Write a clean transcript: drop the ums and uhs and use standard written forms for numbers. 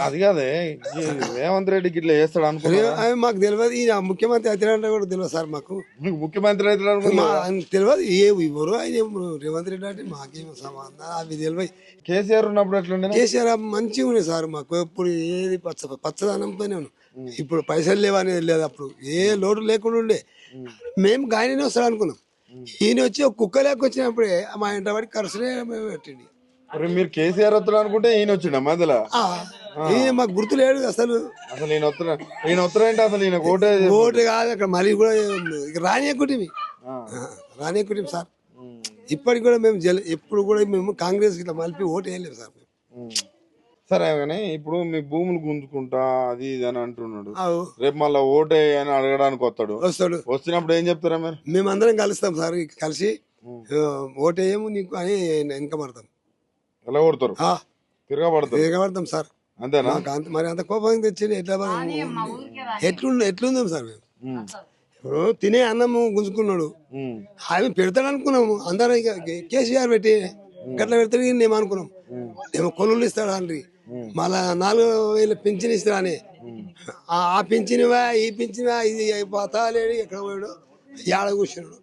అది కాదే ఈ రేవంత్ రెడ్డికి ఇట్లా చేస్తాడు అనుకున్నా. మాకు తెలియదు, ఈయన ముఖ్యమంత్రి అవుతాడంటే కూడా తెలియదు సార్ మాకు. మీకు ముఖ్యమంత్రి అవుతాడు అనుకున్నా. ఆయన తెలియదు, ఏ ఎవరు ఆయన ఎవరు రేవంత్ రెడ్డి అంటే మాకేం సంబంధం అవి తెలియదు. కేసీఆర్ ఉన్నప్పుడు ఎట్లుండే? కేసీఆర్ మంచిగా ఉన్నాయి సార్ మాకు, ఎప్పుడు ఏది పచ్చదనంతోనే ఉన్నాం. ఇప్పుడు పైసలు లేవనేది లేదు, అప్పుడు ఏ లోటు లేకుండా ఉండే. మేము గాయనే వస్తాడు అనుకున్నాం, ఈయన వచ్చి ఒక కుక్క లేక వచ్చినప్పుడే మా ఇంట వాడి ఖర్చునే పెట్టింది. మీరు కేసీఆర్ వస్తాడు అనుకుంటే ఈయన వచ్చిండ మధ్యలో. ఈయన మాకు గుర్తు లేడు అసలు. అసలు ఈయన వస్తాడంటే అసలు ఈయన ఓటు కాదు అక్కడ, మళ్ళీ కూడా రానియకుటివి సార్. ఇప్పటికి కూడా మేము ఎప్పుడు కూడా మేము కాంగ్రెస్ ఇట్లా మలిపి ఓటు వేయలేము సార్. సరే కానీ ఇప్పుడు మీ భూములు గుంజుకుంటా అది ఇది అని అంటున్నాడు, రేపు మళ్ళీ ఓటే అని అడగడానికి వస్తాడు. వచ్చినప్పుడు ఏం చెప్తారా మీరు? మేమందరం కలుస్తాం సార్, కలిసి ఓటేయము నీకు అని వెనకబడతాం. ఎలా కొడతారు? తిరగబడతాం సార్. అంతేనా? మరి అంత కోపం తెచ్చి ఎట్లుందాం సార్ మేము. ఇప్పుడు తినే అన్నము గుంజుకున్నాడు, ఆయన పెడతాడు అనుకున్నాము అందరం. కేసీఆర్ పెట్టి గట్ల పెడతాడు మేము అనుకున్నాం, ఏమో కొలువులు ఇస్తాడు అండి, మళ్ళా 4,000 పింఛన్ ఇస్తాడు అని. ఆ పింఛనివా ఈ పింఛనివా ఇది పోతా లేడు, ఎక్కడ పోయాడు, ఏడ కూర్చున్నాడు.